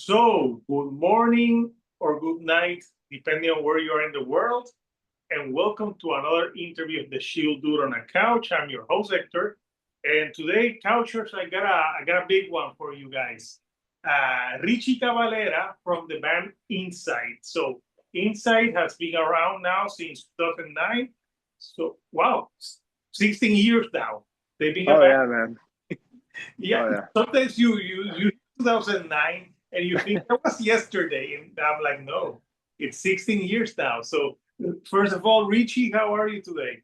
So, good morning or good night, depending on where you are in the world, and welcome to another interview of the Shield Dude on a Couch. I'm your host, Hector, and today, Couchers, I got a big one for you guys. Richie Cavalera from the band Incite. So, Incite has been around now since 2009. So, wow, 16 years now. They've been a band. Yeah, man. Yeah, Oh, yeah. sometimes you 2009 and you think that was yesterday, and I'm like, no, it's 16 years now. So first of all, Richie, how are you today?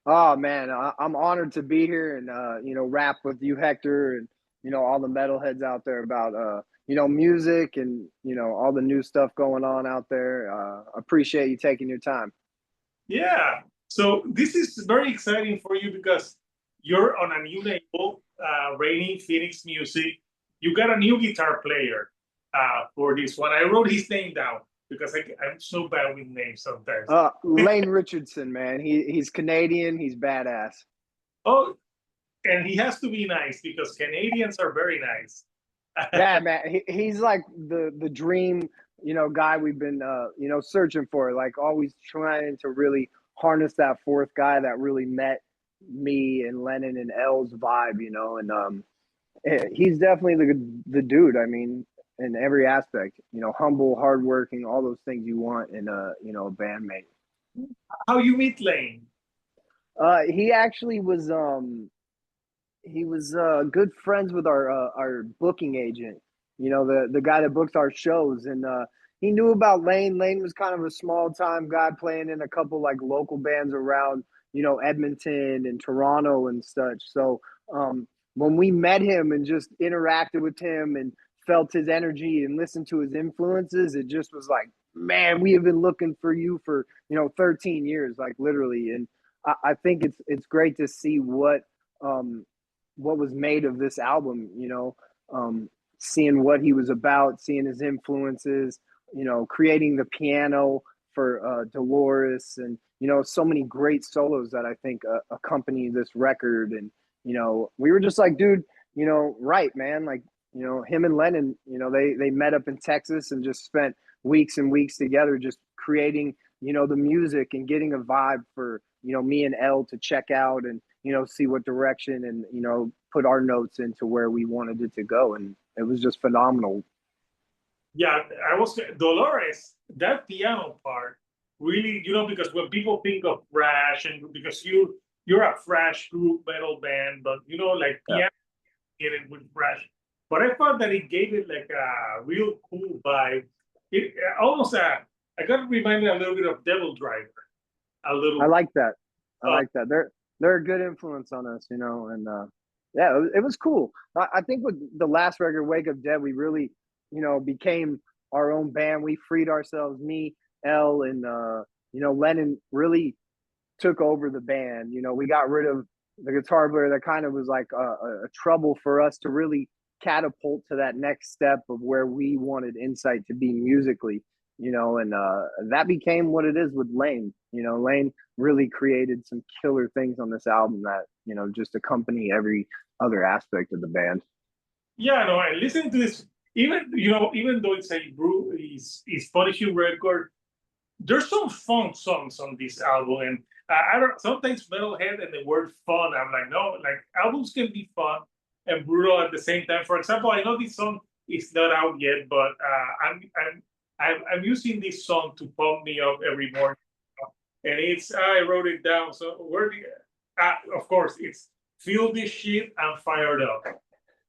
Oh, man. I'm honored to be here and, rap with you, Hector, and, all the metalheads out there about, music and, all the new stuff going on out there. Appreciate you taking your time. Yeah. So this is very exciting for you because you're on a new label, Rainy Phoenix Music. You got a new guitar player for this one. I wrote his name down because I'm so bad with names sometimes. Lane Richardson, man. He's Canadian. He's badass. Oh, and he has to be nice because Canadians are very nice. Yeah, man. He's like the dream, guy we've been, searching for. Like always trying to really harness that fourth guy that really met me and Lennon and L's vibe, and he's definitely the dude. I mean, in every aspect, humble, hardworking, all those things you want in a bandmate. How you meet Lane? He actually was good friends with our booking agent. The guy that books our shows, and he knew about Lane. Lane was kind of a small time guy playing in a couple like local bands around Edmonton and Toronto and such. So when we met him and just interacted with him and felt his energy and listened to his influences, it just was like, man, we have been looking for you for 13 years, like literally. And I think it's great to see what was made of this album, seeing what he was about, seeing his influences, creating the piano for Dolores, and so many great solos that I think accompany this record. And we were just like, dude, right, man, like him and Lennon, they met up in Texas and just spent weeks and weeks together just creating the music and getting a vibe for me and L to check out and see what direction and put our notes into where we wanted it to go. And it was just phenomenal. Yeah, I was Dolores. That piano part really, because when people think of Thrash, and because you're a Thrash group metal band, but like piano in it with Thrash. But I thought that it gave it like a real cool vibe. It almost I got reminded a little bit of Devil Driver. A little. I like that. I like that. They're a good influence on us, and yeah, it was cool. I think with the last record, Wake Up Dead, we really, became our own band. We freed ourselves. Me, L, and Lennon really took over the band. We got rid of the guitar player that kind of was like a trouble for us to really catapult to that next step of where we wanted Incite to be musically. And that became what it is with Lane. Lane really created some killer things on this album that just accompany every other aspect of the band. Yeah, no, I listen to this. Even though it's it's punishing record, there's some fun songs on this album, and I don't sometimes metalhead and the word fun. I'm like, no, like albums can be fun and brutal at the same time. For example, I know this song is not out yet, but I'm using this song to pump me up every morning, and I wrote it down. So of course, it's Feel This Shit and Fired Up,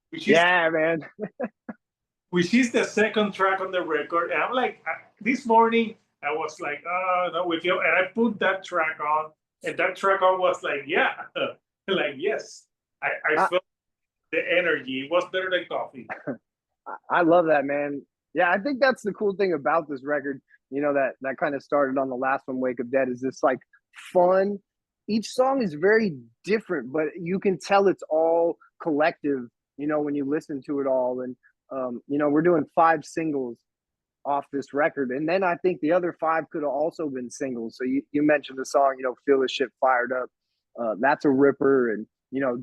which is man. which is the second track on the record. And I'm like, this morning I was like, oh no, with you, and I put that track on, and that track on was like, yeah, like yes, I felt the energy. It was better than coffee. I love that, man. Yeah, I think that's the cool thing about this record, that kind of started on the last one, Wake Up Dead, is this like fun. Each song is very different, but you can tell it's all collective, when you listen to it all. And, we're doing 5 singles off this record. And then I think the other 5 could have also been singles. So you mentioned the song, Feel This Shit Fired Up. That's a ripper. And,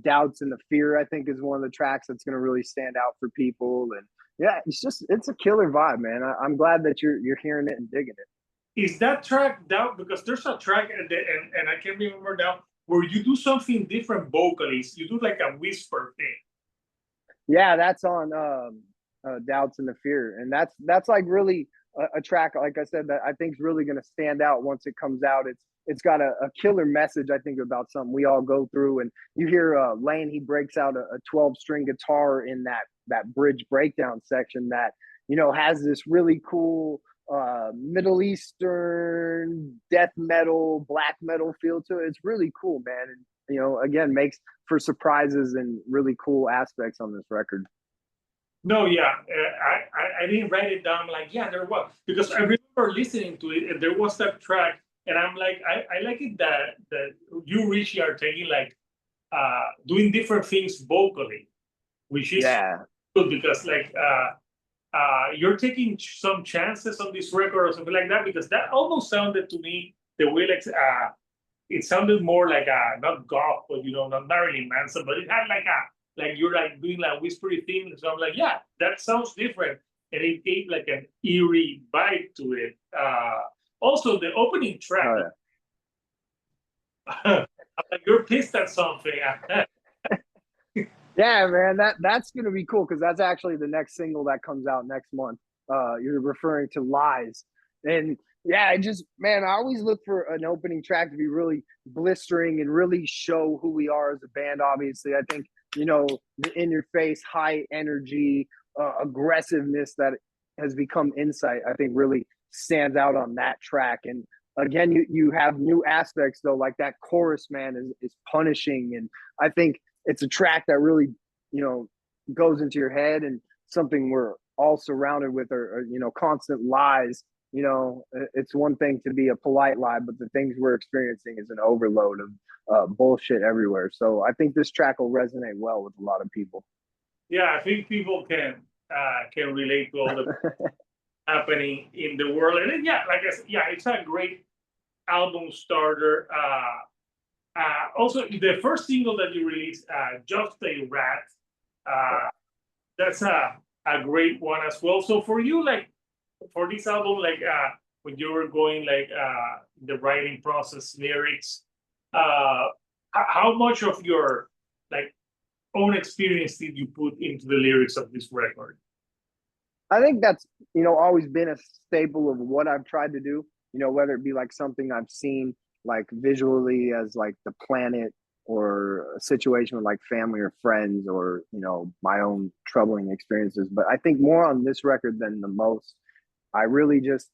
Doubts and the Fear, I think, is one of the tracks that's going to really stand out for people. And yeah, it's a killer vibe, man. I'm glad that you're hearing it and digging it. Is that track down? Because there's a track, and I can't remember now, where you do something different vocally. You do like a whisper thing. Yeah, that's on Doubts and the Fear. And that's like really a track, like I said, that I think is really going to stand out once it comes out. It's got a killer message, I think, about something we all go through. And you hear Lane, he breaks out a 12-string guitar in that bridge breakdown section that, has this really cool Middle Eastern death metal, black metal feel to it. It's really cool, man. And, again, makes for surprises and really cool aspects on this record. No, yeah, I didn't write it down. Like, yeah, there was, because I remember listening to it, and there was that track, and I'm like, I like it that you, Richie, are taking like doing different things vocally, which is good, because like you're taking some chances on this record or something like that, because that almost sounded to me the way like it sounded more like not goth, but not Marilyn Manson, but it had like you're like doing like whispery thing. So I'm like, yeah, that sounds different, and it gave like an eerie vibe to it. Also, the opening track, like you're pissed at something. Yeah, man, that's gonna be cool, because that's actually the next single that comes out next month. You're referring to Lies, and yeah, man, I always look for an opening track to be really blistering and really show who we are as a band. Obviously, I think the in your face, high energy, aggressiveness that has become Incite, I think, really stands out on that track. And again, you have new aspects though, like that chorus, man, is punishing, and I think it's a track that really, goes into your head, and something we're all surrounded with are constant lies. It's one thing to be a polite lie, but the things we're experiencing is an overload of bullshit everywhere. So I think this track will resonate well with a lot of people. Yeah, I think people can relate to all the happening in the world. And then, yeah, like I said, yeah, it's a great album starter. Also, the first single that you released, Just a Rat, that's a great one as well. So for you, like, for this album, like when you were going like the writing process, lyrics, how much of your like own experience did you put into the lyrics of this record? I think that's always been a staple of what I've tried to do, whether it be like something I've seen like visually as like the planet, or a situation with like family or friends, or my own troubling experiences. But I think more on this record than the most, I really just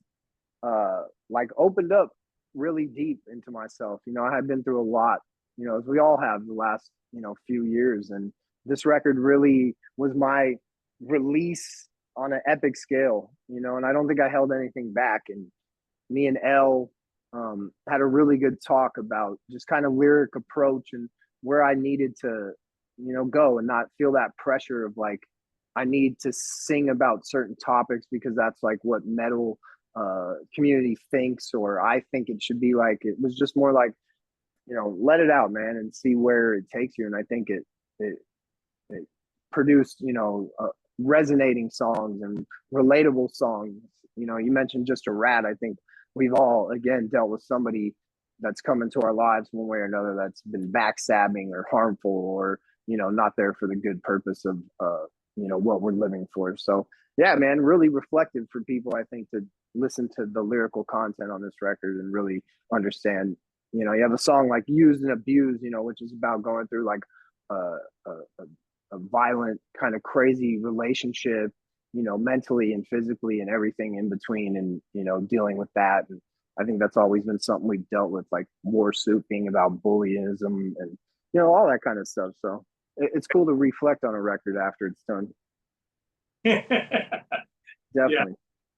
like opened up really deep into myself. I had been through a lot, as we all have the last few years, and this record really was my release on an epic scale, and I don't think I held anything back. And me and Elle had a really good talk about just kind of lyric approach and where I needed to, go, and not feel that pressure of like, I need to sing about certain topics because that's like what metal community thinks, or I think it should be like. It was just more like, let it out, man, and see where it takes you. And I think it produced, resonating songs and relatable songs. You mentioned Just a Rat. I think we've all, again, dealt with somebody that's come into our lives one way or another that's been backstabbing or harmful, or not there for the good purpose of what we're living for. So yeah, man, really reflective for people, I think, to listen to the lyrical content on this record and really understand. You have a song like Used and Abused, which is about going through like a violent kind of crazy relationship, mentally and physically and everything in between, and dealing with that. And I think that's always been something we've dealt with, like War Soup being about bullyism and all that kind of stuff. So it's cool to reflect on a record after it's done. Definitely. Yeah.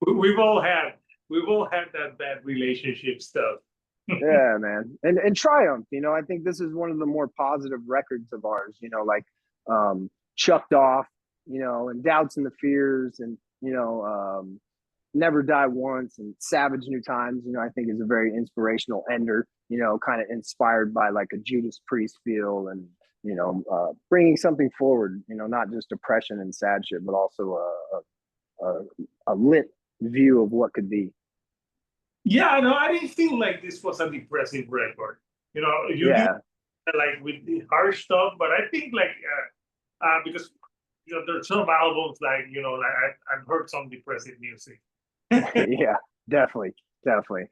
We've all had that bad relationship stuff. Yeah, man. And Triumph, I think this is one of the more positive records of ours, like Chucked Off, and Doubts and the Fears, and Never Die Once, and Savage New Times, I think is a very inspirational ender, kind of inspired by like a Judas Priest feel, and bringing something forward, not just depression and sad shit, but also a, a lit view of what could be. Yeah, no, I didn't feel like this was a depressive record. You did Yeah. like with the harsh stuff, but I think like because there's some albums like like I've heard some depressive music. Yeah, definitely. Definitely.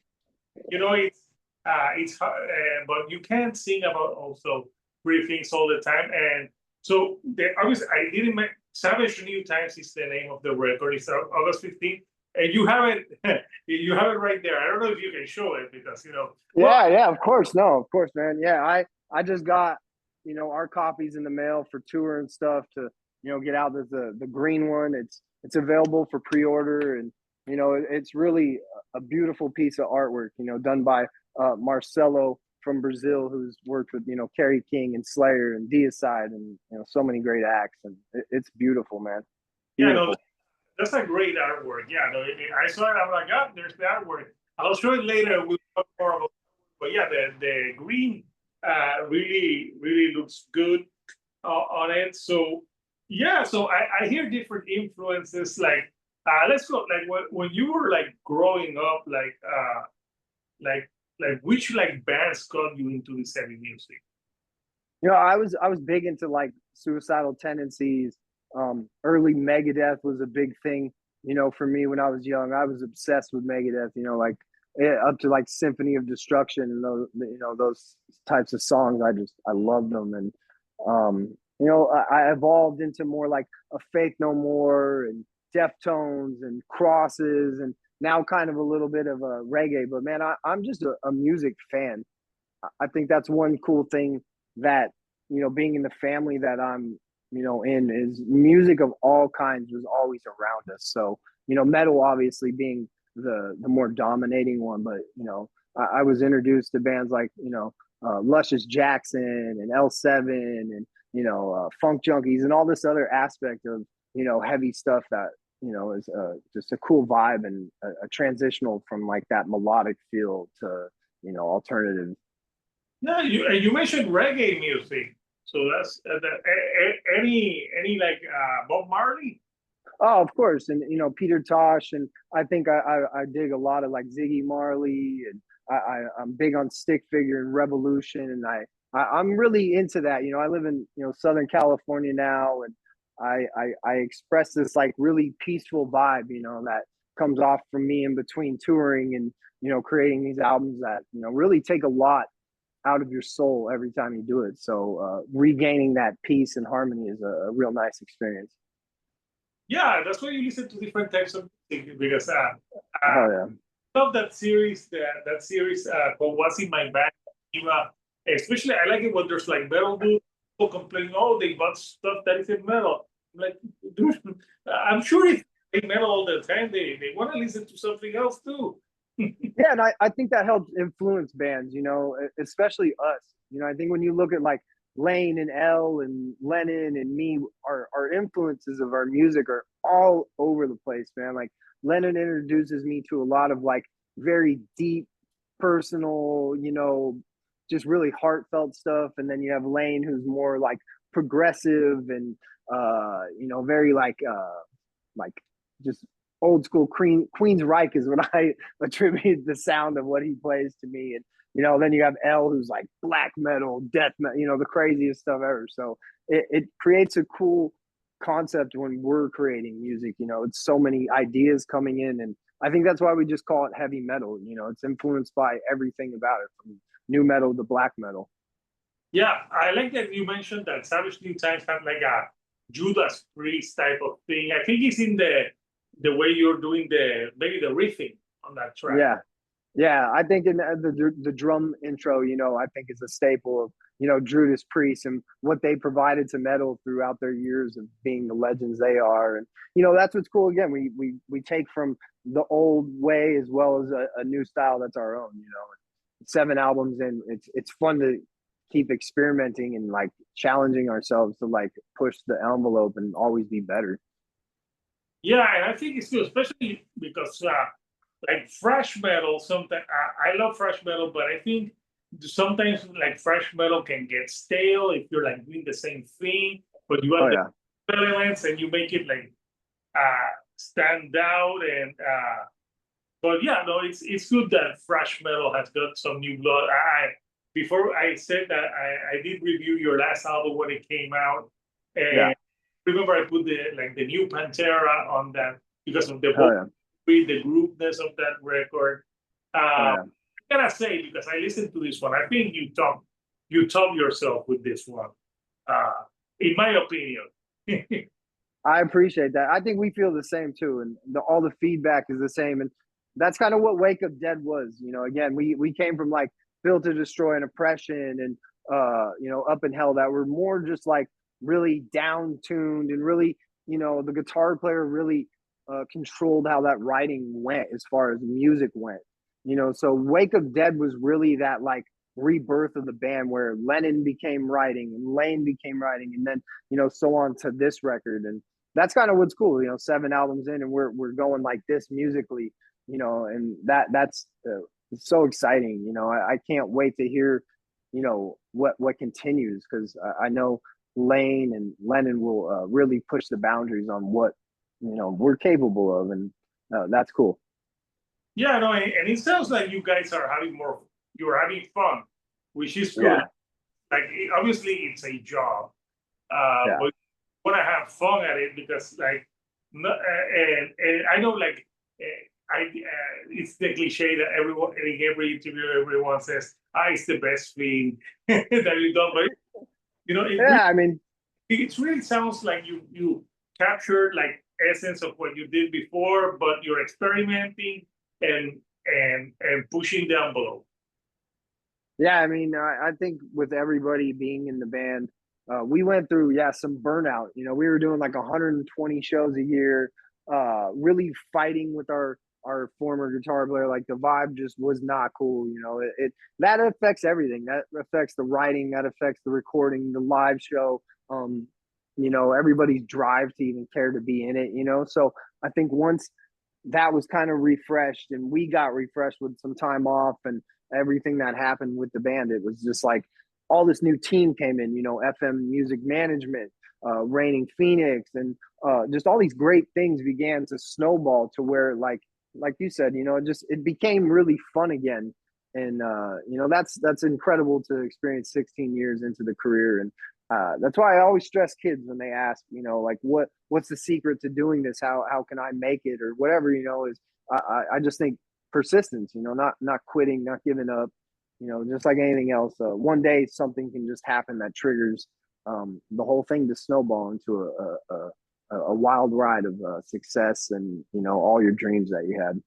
It's hard, but you can't sing about also three things all the time. And so obviously I didn't make Savage New Times is the name of the record. It's August 15th. And you have it, you have it right there. I don't know if you can show it because well, Yeah, of course. No, of course, man. Yeah, I just got, our copies in the mail for tour and stuff to, get out. There's the green one. It's available for pre-order, and it's really a beautiful piece of artwork, done by Marcelo from Brazil, who's worked with, Kerry King and Slayer and Deicide and so many great acts, and it's beautiful, man. yeah, no, Beautiful. that's a great artwork. Yeah, no, I saw it. I'm like, oh, there's the artwork. I'll show it later. We'll talk more about. But yeah, the green really looks good on it. So yeah, so I hear different influences. Like let's go. Like when you were like growing up, like which like bands got you into this heavy music? I was big into like suicidal tendencies. Early Megadeth was a big thing, for me when I was young. I was obsessed with Megadeth, like up to like Symphony of Destruction and those types of songs. I loved them, and I evolved into more like a Faith No More and Deftones and Crosses, and now kind of a little bit of a reggae. But man, I'm just a music fan. I think that's one cool thing that, being in the family that I'm, in, is music of all kinds was always around us. So, metal obviously being the more dominating one, but I was introduced to bands like, Luscious Jackson and L7 and Funk Junkies and all this other aspect of heavy stuff that is just a cool vibe and a transitional from like that melodic feel to alternative. No, you mentioned reggae music. So that's any like Bob Marley. Oh, of course, and Peter Tosh, and I think I dig a lot of like Ziggy Marley, and I'm big on Stick Figure and Revolution, and I'm really into that. I live in Southern California now, and I express this like really peaceful vibe, that comes off from me in between touring and creating these albums that really take a lot out of your soul every time you do it. So regaining that peace and harmony is a real nice experience. Yeah, that's why you listen to different types of music because Oh yeah. I love that series. That series called "What's in My Bag." Especially, I like it when there's like metal dudes people complaining, oh, they bought stuff that isn't metal. I'm like, dude, I'm sure if they metal all the time, they want to listen to something else too. Yeah, and I think that helps influence bands, especially us. I think when you look at like Lane and L and Lennon and me, our influences of our music are all over the place, man. Like Lennon introduces me to a lot of like very deep, personal, just really heartfelt stuff. And then you have Lane, who's more like progressive and very like just old school Queen's Reich is what I attribute the sound of what he plays to me. And then you have L, who's like black metal, death metal, the craziest stuff ever. So it creates a cool concept when we're creating music. It's so many ideas coming in, and I think that's why we just call it heavy metal. It's influenced by everything about it, from new metal to black metal. Yeah, I like that you mentioned that Savage New Times had like a Judas Priest type of thing. I think it's in the way you're doing maybe the riffing on that track. Yeah, I think in the drum intro, I think is a staple of Judas Priest and what they provided to metal throughout their years of being the legends they are, and that's what's cool. Again, we take from the old way as well as a new style that's our own. 7 albums, and it's fun to keep experimenting and like challenging ourselves to like push the envelope and always be better. Yeah, and I think it's good, especially because like thrash metal. Sometimes I love thrash metal, but I think sometimes like thrash metal can get stale if you're like doing the same thing, but you Oh add yeah. the elements and you make it like stand out and but yeah, no, it's good that thrash metal has got some new blood. Before I said that I did review your last album when it came out, Yeah. and remember I put the new Pantera on that because of the Oh vocal, yeah. the grooveness of that record. Oh I yeah. gotta say because I listened to this one, I think you top yourself with this one, uh, in my opinion. I appreciate that. I think we feel the same too, and all the feedback is the same, and that's kind of what Wake Up Dead was. You know, again, we came from like Built to Destroy and Oppression, and Up in Hell, that were more just like really down tuned and really, the guitar player really controlled how that writing went as far as music went. So Wake Up Dead was really that like rebirth of the band where Lennon became writing and Lane became writing, and then so on to this record. And that's kind of what's cool. 7 albums in, and we're going like this musically. And that's so exciting. I can't wait to hear, what continues, because I know Lane and Lennon will really push the boundaries on what we're capable of, and that's cool. Yeah, no, and it sounds like you guys are having you're having fun, which is good. Yeah, Like obviously it's a job, yeah, but you want to have fun at it because like, and I know like it's the cliche that everyone in every interview everyone says, it's the best thing that you've done, but yeah. I mean, it really sounds like you captured like essence of what you did before, but you're experimenting and pushing the envelope. yeah. I mean, I think with everybody being in the band, we went through some burnout. We were doing like 120 shows a year, really fighting with our former guitar player. Like the vibe just was not cool. It that affects everything. That affects the writing. That affects the recording, the live show. Everybody's drive to even care to be in it. So I think once that was kind of refreshed and we got refreshed with some time off and everything that happened with the band, it was just like all this new team came in, FM music management, Reigning Phoenix, and just all these great things began to snowball to where like you said, it became really fun again. And that's incredible to experience 16 years into the career. And that's why I always stress kids when they ask, like what's the secret to doing this? How can I make it, or whatever? Is I just think persistence. Not quitting, not giving up. Just like anything else. One day something can just happen that triggers the whole thing to snowball into a wild ride of success and all your dreams that you had.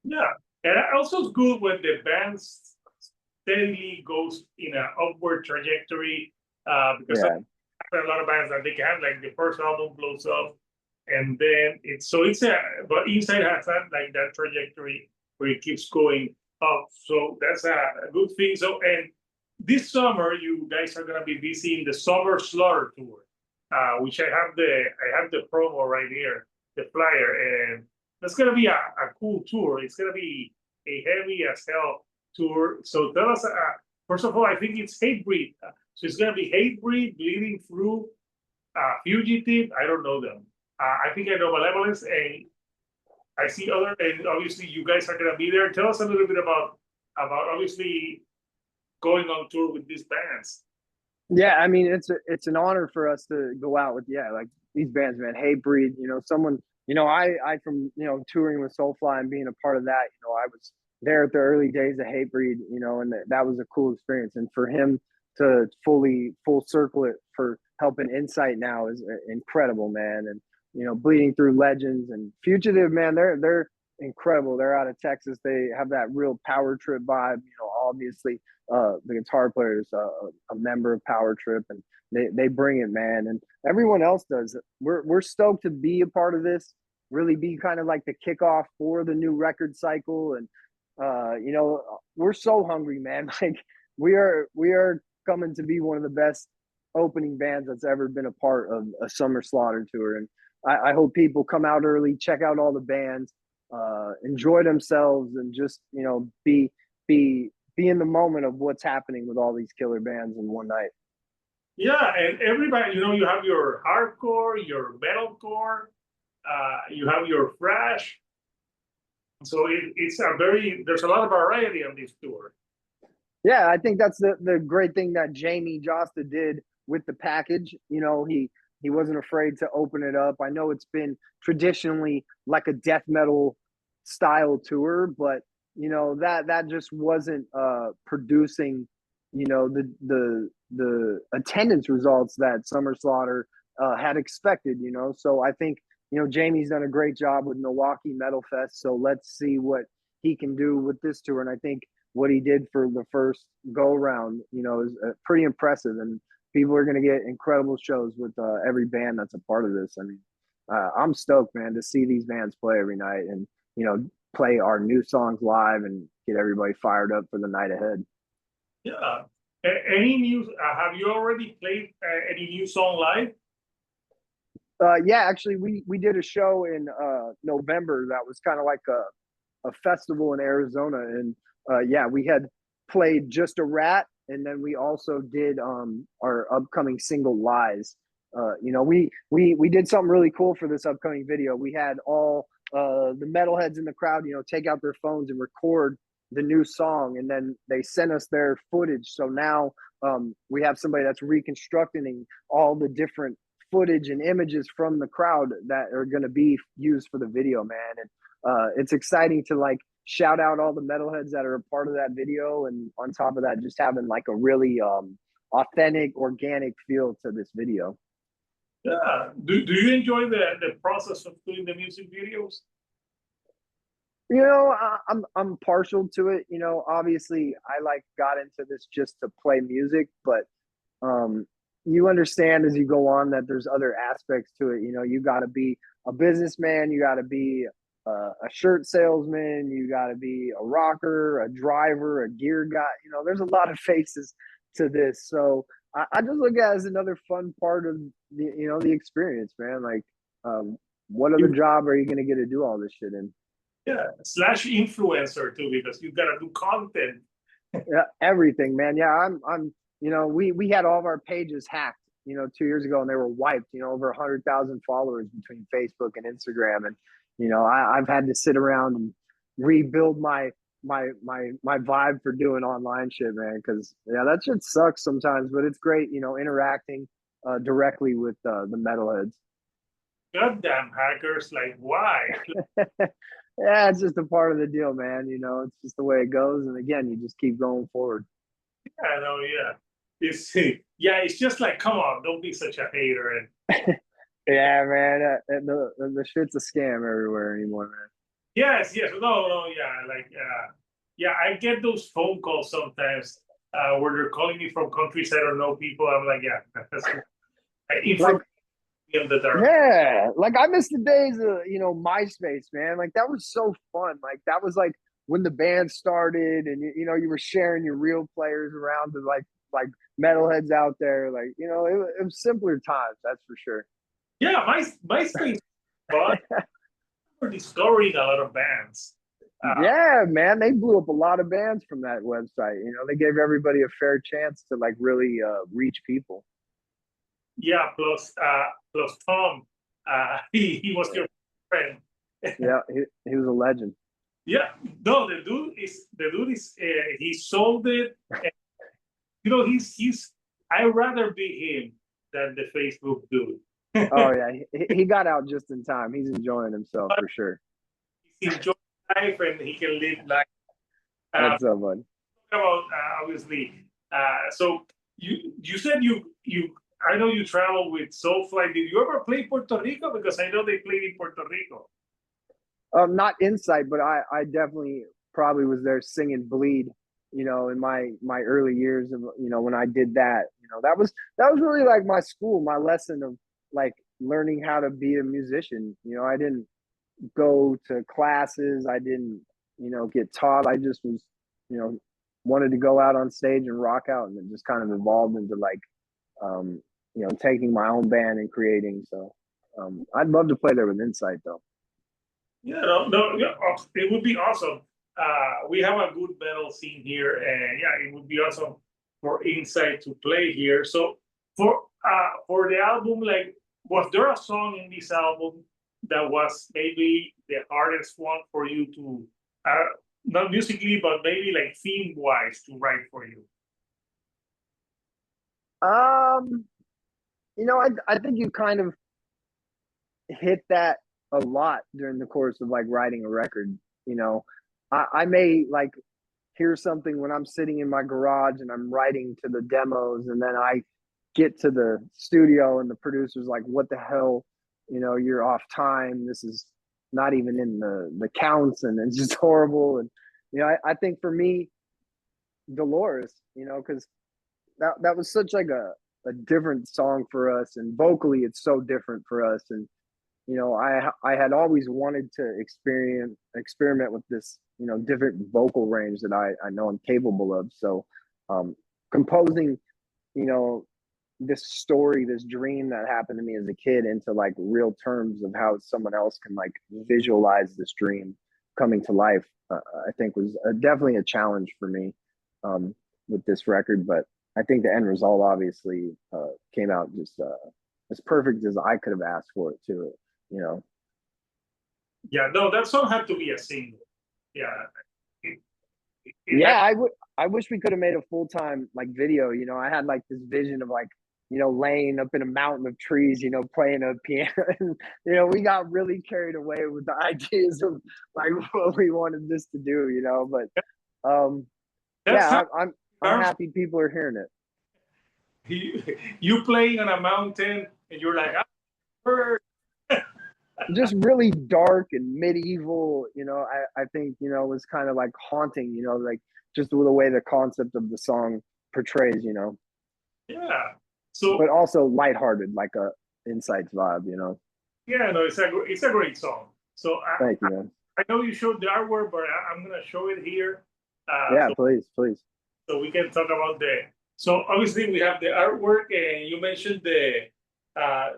Yeah, and also it's good when the band steadily goes in an upward trajectory because Yeah, a lot of bands that they can have like the first album blows up and then it's but Incite has that like that trajectory where it keeps going up. So that's a good thing. So and this summer you guys are gonna be busy in the Summer Slaughter tour, which I have the promo right here, the flyer, and that's gonna be a cool tour. It's gonna be a heavy as hell tour. So tell us, first of all, I think it's Hatebreed. So it's gonna be Hatebreed, Bleeding Through, Fugitive. I don't know them. I think I know Malevolence, and I see other. And obviously, you guys are gonna be there. Tell us a little bit about obviously going on tour with these bands. yeah. I mean, it's an honor for us to go out with like these bands, man. Hatebreed, someone, I from touring with Soulfly and being a part of that. I was there at the early days of Hatebreed, and that was a cool experience. And for him to full circle it for helping Incite now is incredible, man. And Bleeding Through Legends and Fugitive, man, they're incredible. They're out of Texas. They have that real power trip vibe. Obviously, the guitar player is a member of Power Trip, and they bring it, man. And everyone else does. We're stoked to be a part of this. Really be kind of like the kickoff for the new record cycle, and we're so hungry, man. Like we are coming to be one of the best opening bands that's ever been a part of a Summer Slaughter tour. And I hope people come out early, check out all the bands, enjoy themselves, and just be be in the moment of what's happening with all these killer bands in one night. Yeah, and everybody, you have your hardcore, your metalcore, you have your thrash. So there's a lot of variety on this tour. Yeah, I think that's the great thing that Jamie Josta did with the package. He wasn't afraid to open it up. I know it's been traditionally like a death metal style tour, but that just wasn't producing the attendance results that Summer Slaughter had expected. So I think Jamie's done a great job with Milwaukee Metal Fest. So let's see what he can do with this tour. And I think what he did for the first go round, is pretty impressive. And people are going to get incredible shows with every band that's a part of this. I mean, I'm stoked, man, to see these bands play every night and, play our new songs live and get everybody fired up for the night ahead. Yeah. Any new, have you already played any new song live? Yeah, actually, we did a show in November that was kind of like a festival in Arizona. And yeah, we had played Just a Rat, and then we also did our upcoming single Lies. We did something really cool for this upcoming video. We had all the metalheads in the crowd, take out their phones and record the new song, and then they sent us their footage. So now we have somebody that's reconstructing all the different footage and images from the crowd that are going to be used for the video, man. And it's exciting to like shout out all the metalheads that are a part of that video, and on top of that, just having like a really authentic, organic feel to this video. Yeah. Do you enjoy the process of doing the music videos? I'm partial to it. Obviously I got into this just to play music, but you understand as you go on that there's other aspects to it. You got to be a businessman, you got to be a shirt salesman, you got to be a rocker, a driver, a gear guy. There's a lot of faces to this. So I just look at it as another fun part of the experience, man. Like, what other job are you going to get to do all this shit in? Yeah, slash influencer too, because you got to do content. Yeah, everything, man. Yeah, I'm. We had all of our pages hacked, 2 years ago, and they were wiped. Over 100,000 followers between Facebook and Instagram, and I've had to sit around and rebuild my vibe for doing online shit, man. Because that shit sucks sometimes, but it's great, interacting directly with the metalheads. Goddamn hackers! Like, why? Yeah, it's just a part of the deal, man. It's just the way it goes, and again, you just keep going forward. I know, yeah. It's just like, come on, don't be such a hater. And yeah, man, the shit's a scam everywhere anymore, man. Yes, no, yeah, like, yeah, I get those phone calls sometimes where they're calling me from countries I don't know people. I'm like, yeah, that's yeah, like I miss the days of MySpace, man. Like that was so fun. Like that was like when the band started, and you were sharing your real players around to like metalheads out there. Like it was simpler times, that's for sure. Yeah, MySpace, but we're discovering a lot of bands. Yeah, man, they blew up a lot of bands from that website. They gave everybody a fair chance to like really reach people. Yeah, plus Tom, he was your friend. Yeah, he was a legend. Yeah, no, the dude is he sold it. And, he's I'd rather be him than the Facebook dude. Oh yeah, he got out just in time. He's enjoying himself for sure. He's enjoying life and he can live life. That's so fun. About obviously. So you said you I know you travel with Soulfly. Did you ever play Puerto Rico? Because I know they played in Puerto Rico. Not Incite, but I definitely probably was there singing Bleed, in my early years of, when I did that. That was really like my school, my lesson of like learning how to be a musician. I didn't go to classes. I didn't, get taught. I just was, wanted to go out on stage and rock out, and it just kind of evolved into like, taking my own band and creating. So I'd love to play there with Incite though. Yeah, no, yeah, it would be awesome. we have a good metal scene here, and yeah, it would be awesome for Incite to play here. So for the album, like, was there a song in this album that was maybe the hardest one for you to, not musically, but maybe like theme wise to write for you? You know, I think you kind of hit that a lot during the course of like writing a record. You know, I may like hear something when I'm sitting in my garage and I'm writing to the demos, and then I get to the studio and the producer's like, "What the hell? You know, you're off time. This is not even in the counts, and it's just horrible." And you know, I think for me, Dolores, you know, because that was such like a different song for us, and vocally it's so different for us. And you know, I had always wanted to experiment with this, you know, different vocal range that I know I'm capable of. So composing, you know, this story, this dream that happened to me as a kid into like real terms of how someone else can like visualize this dream coming to life, I think was definitely a challenge for me with this record. But I think the end result obviously came out just as perfect as I could have asked for it to, you know. Yeah, no, that song had to be a single. Yeah. Yeah, I wish we could have made a full-time like video. You know, I had like this vision of like, you know, laying up in a mountain of trees, you know, playing a piano. And, you know, we got really carried away with the ideas of like what we wanted this to do, you know. But That's yeah, how I'm happy people are hearing it. you playing on a mountain and you're like, just really dark and medieval, you know. I think, you know, was kind of like haunting, you know, like just the way the concept of the song portrays, you know. yeah. So, but also lighthearted, like a Incite vibe, you know. Yeah, no, it's a great song. So Thank you, man. I know you showed the artwork, but I'm gonna show it here. Yeah, so, please. So we can talk about the. So obviously we have the artwork, and you mentioned the,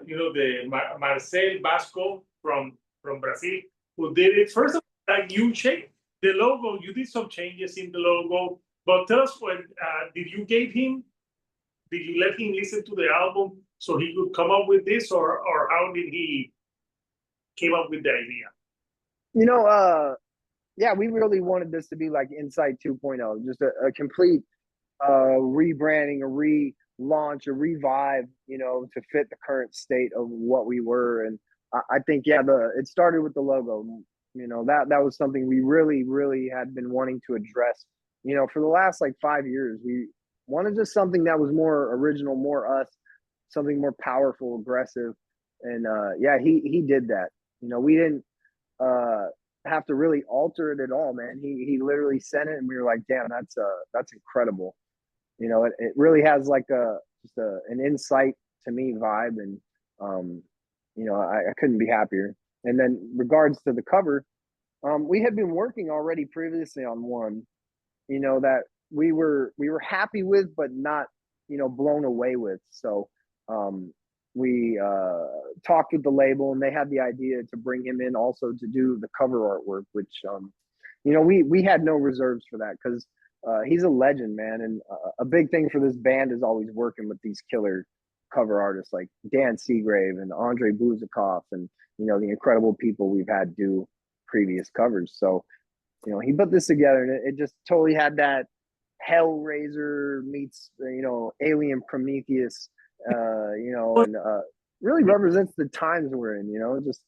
you know, the Marcel Vasco from Brazil, who did it. First of all, like, you changed the logo. You did some changes in the logo, but tell us when did you give him? Did you let him listen to the album so he could come up with this, or how did he came up with the idea? You know, yeah, we really wanted this to be like Incite 2.0, just a complete rebranding, a relaunch, a revive, you know, to fit the current state of what we were. And I think, yeah, it started with the logo. You know, that was something we really had been wanting to address, you know, for the last like 5 years. We wanted just something that was more original, more us, something more powerful, aggressive. And yeah, he did that. You know, we didn't have to really alter it at all, man. He literally sent it, and we were like, damn, that's incredible. You know, it really has like an insight to me vibe, and you know, I couldn't be happier. And then regards to the cover, we had been working already previously on one, you know, that we were happy with, but not, you know, blown away with. So we talked with the label, and they had the idea to bring him in also to do the cover artwork, which you know, we had no reserves for that, because he's a legend, man. And a big thing for this band is always working with these killer cover artists like Dan Seagrave and Andre Buzikoff, and you know, the incredible people we've had do previous covers. So you know, he put this together, and it just totally had that Hellraiser meets, you know, Alien Prometheus, you know, and really represents the times we're in, you know, just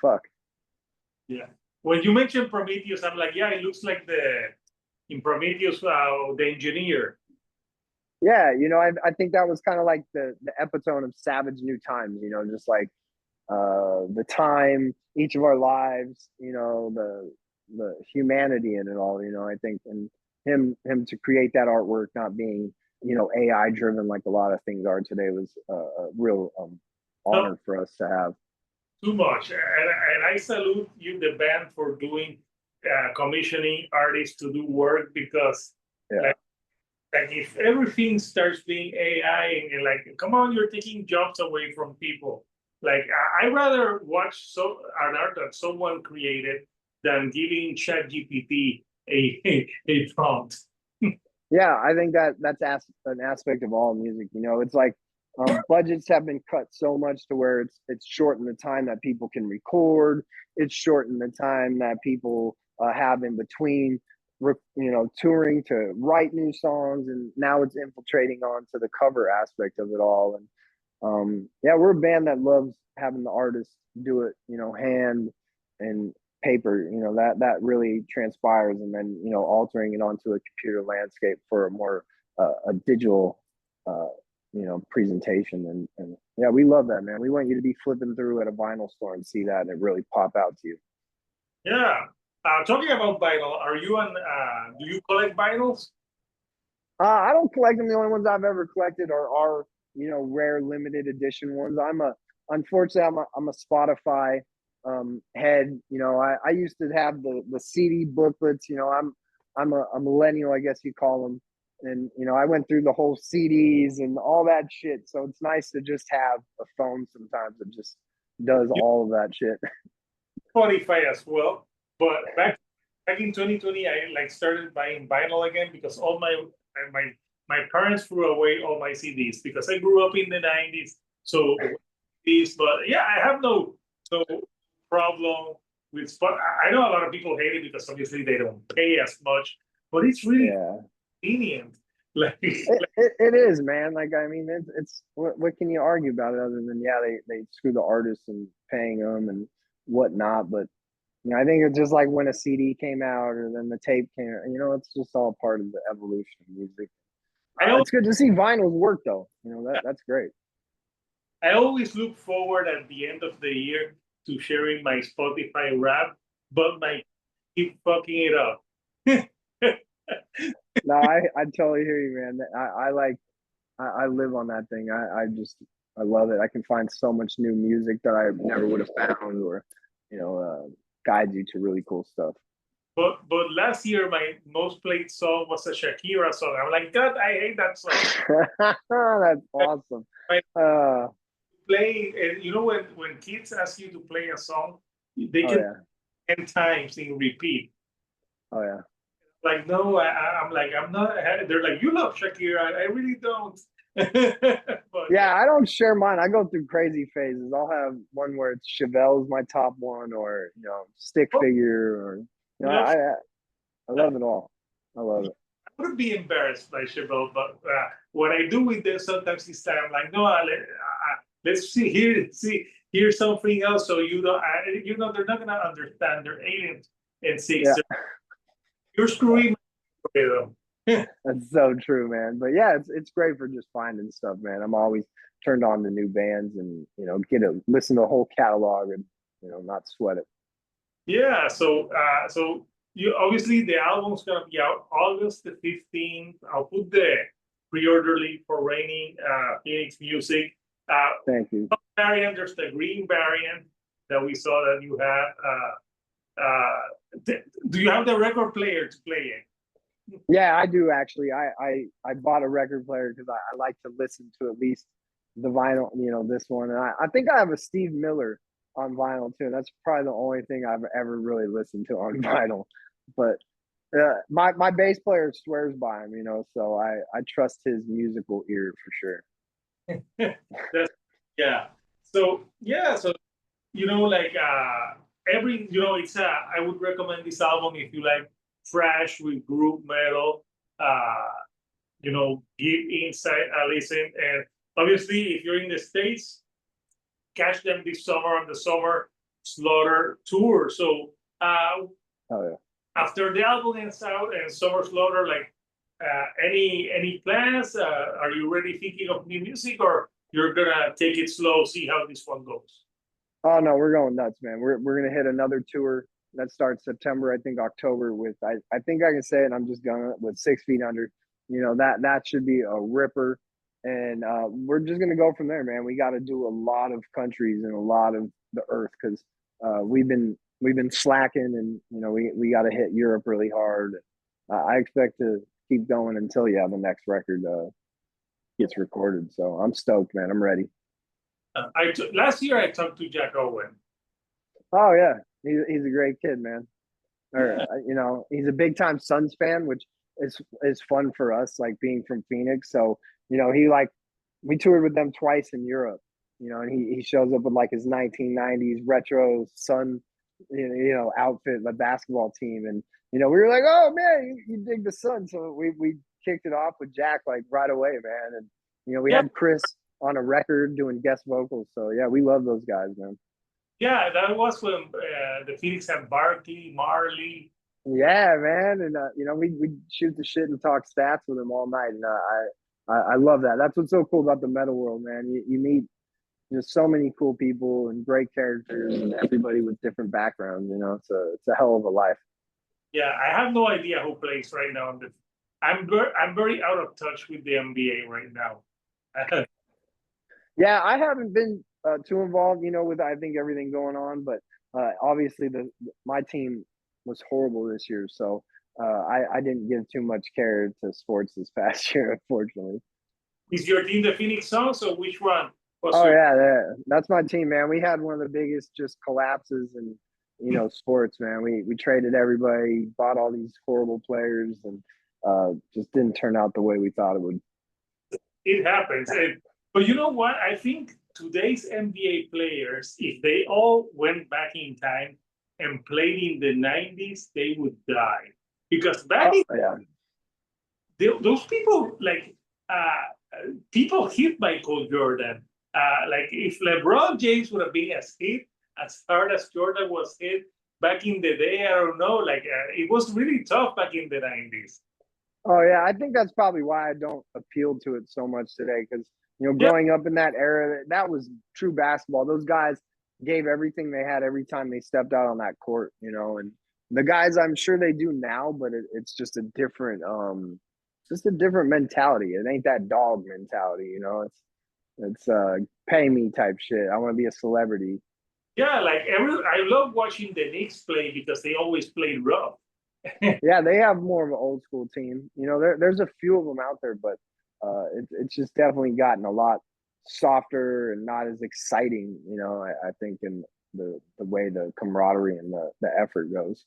fuck. Yeah. When you mentioned Prometheus, I'm like, yeah, it looks like in Prometheus, the engineer. Yeah, you know, I think that was kind of like the epitome of Savage New Times, you know, just like the time, each of our lives, you know, the humanity in it all, you know. I think, and him to create that artwork, not being, you know, AI driven like a lot of things are today, was a real honor for us to have. Too much, and I salute you, the band, for doing commissioning artists to do work, because like if everything starts being AI, and like, come on, you're taking jobs away from people. Like, I'd rather watch an art that someone created than giving ChatGPT a prompt. Yeah, I think that's an aspect of all music. You know, it's like budgets have been cut so much to where it's shortened the time that people can record. It's shortened the time that people have in between, touring to write new songs, and now it's infiltrating onto the cover aspect of it all. And yeah, we're a band that loves having the artists do it, hand and paper, that really transpires, and then, altering it onto a computer landscape for a more a digital, uh, presentation. And yeah, we love that, man. We want you to be flipping through at a vinyl store and see that and it really pop out to you. Yeah. Talking about vinyl, are you on? Do you collect vinyls? I don't collect them. The only ones I've ever collected are rare limited edition ones. Unfortunately I'm a Spotify head. I used to have the CD booklets. I'm a millennial, I guess you call them. And I went through the whole CDs and all that shit. So it's nice to just have a phone sometimes that just does all of that shit. Spotify as well, but back in 2020, I like started buying vinyl again because all my my parents threw away all my CDs because I grew up in the 90s. So these, but yeah, I have no problem with Spot. I know a lot of people hate it because obviously they don't pay as much, but it's really convenient. Like, it is, man. Like, I mean, it's what can you argue about it other than, yeah, they screw the artists and paying them and whatnot. But I think it's just like when a CD came out or then the tape came out. It's just all part of the evolution of music. It's good to see vinyls work, though. That's great. I always look forward at the end of the year to sharing my Spotify rap, but my keep fucking it up. No, I totally hear you, man. I live on that thing. I love it. I can find so much new music that I never would have found, or guides you to really cool stuff. But last year my most played song was a Shakira song. I'm like, God, I hate that song. That's awesome. Playing, and when kids ask you to play a song, they can 10 times in repeat. Oh yeah. Like, no, I'm like, I'm not. They're like, you love Shakira. I really don't. But, yeah, I don't share mine. I go through crazy phases. I'll have one where it's Chevelle's my top one, or Stick Figure, or I love it all. I love it. I would be embarrassed by Chevelle, but what I do with them sometimes is that I'm like, no, let's hear something else. So they're not gonna understand. They're 8 and 6. Yeah. You're screwing them. That's so true, man. But yeah, it's great for just finding stuff, man. I'm always turned on to new bands and listen to the whole catalog and not sweat it. Yeah, so you obviously the album's gonna be out August the 15th. I'll put the pre-order link for Raining Phoenix Music. Thank you. Variant, there's the green variant that we saw that you had. Do you have the record player to play it? Yeah, I do actually. I bought a record player because I like to listen to at least the vinyl, this one. And I think I have a Steve Miller on vinyl too. That's probably the only thing I've ever really listened to on vinyl. But my bass player swears by him, so I trust his musical ear for sure. Yeah. So like it's I would recommend this album if you like thrash with group metal. Give Incite a listen, and obviously if you're in the States, catch them this summer on the Summer Slaughter tour. So after the album ends out and Summer Slaughter, like any plans? Are you ready thinking of new music, or you're gonna take it slow, see how this one goes? Oh no, we're going nuts, man. We're gonna hit another tour that starts September, I think October, with I think I can say it, I'm just going with 6 Feet Under. That should be a ripper. And we're just gonna go from there, man. We got to do a lot of countries and a lot of the earth because we've been slacking, and we got to hit Europe really hard. I expect to keep going until the next record gets recorded. So I'm stoked, man. I'm ready. Last year I talked to Jack Owen. Oh yeah, he's a great kid, man. or he's a big time Suns fan, which is fun for us, like being from Phoenix. So he like we toured with them twice in Europe, and he shows up with like his 1990s retro Sun, outfit, the basketball team, and we were like, oh man, you dig the Sun, so we kicked it off with Jack like right away, man, and we Yeah, had Chris on a record doing guest vocals, so yeah, we love those guys, man. yeah, that was when the Phoenix had Barkley, Marley. Yeah, man, and we shoot the shit and talk stats with him all night, and I love that. That's what's so cool about the metal world, man. You meet just so many cool people and great characters, and everybody with different backgrounds. It's a hell of a life. Yeah, I have no idea who plays right now. I'm very out of touch with the NBA right now. Yeah, I haven't been too involved, with I think everything going on, but obviously my team was horrible this year, so I didn't give too much care to sports this past year, unfortunately. Is your team the Phoenix Suns or which one? Oh yeah, that's my team, man. We had one of the biggest just collapses in sports, man. We traded everybody, bought all these horrible players, and just didn't turn out the way we thought it would. It happens. But you know what? I think today's NBA players, if they all went back in time and played in the 90s, they would die. Because back in those people, like people hit Michael Jordan. Like if LeBron James would have been as hard as Jordan was hit back in the day, I don't know. Like it was really tough back in the 90s. Oh yeah, I think that's probably why I don't appeal to it so much today. Because growing up in that era, that was true basketball. Those guys gave everything they had every time they stepped out on that court. And the guys, I'm sure they do now, but it's just a different, mentality. It ain't that dog mentality. It's pay me type shit. I want to be a celebrity. Yeah, like I love watching the Knicks play because they always played rough. Yeah, they have more of an old school team. There's a few of them out there, but it's just definitely gotten a lot softer and not as exciting. I think in the way the camaraderie and the effort goes.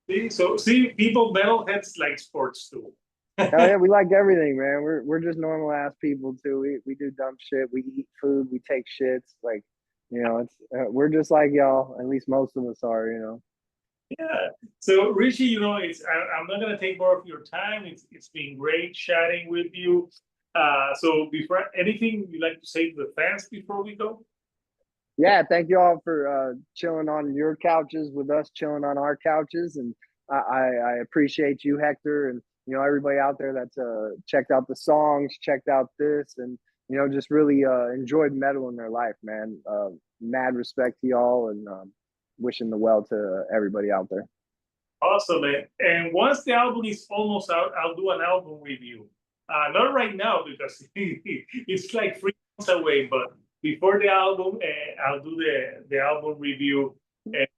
See, people metalheads like sports too. Oh yeah, we like everything, man. We're just normal ass people too. We do dumb shit. We eat food. We take shits. Like, it's we're just like y'all. At least most of us are. Yeah. So Richie, I'm not gonna take more of your time. It's been great chatting with you. So before anything you'd like to say to the fans before we go? Yeah, thank you all for chilling on your couches with us, chilling on our couches, and I appreciate you, Hector, and everybody out there that's checked out the songs, checked out this, and just really enjoyed metal in their life, man. Mad respect to y'all, and wishing the well to everybody out there. Awesome, man. And once the album is almost out, I'll do an album review. Not right now because it's like 3 months away, but before the album, I'll do the album review.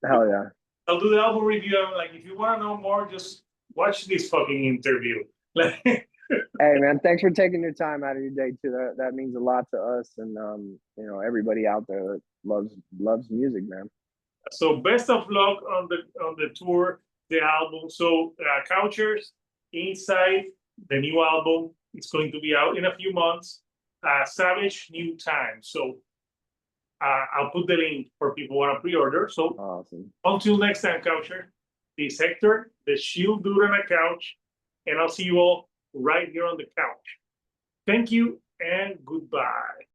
Hell yeah. I'll do the album review. I'm like, if you want to know more, just watch this fucking interview. Hey man, thanks for taking your time out of your day too. That means a lot to us, and everybody out there that loves music, man. So best of luck on the tour, the album. So Couchers, Incite, the new album, it's going to be out in a few months. Savage, New Time. So I'll put the link for people who want to pre-order. So awesome. Until next time, Coucher, this is Hector, the Shield Dude on a Couch, and I'll see you all right here on the couch. Thank you and goodbye.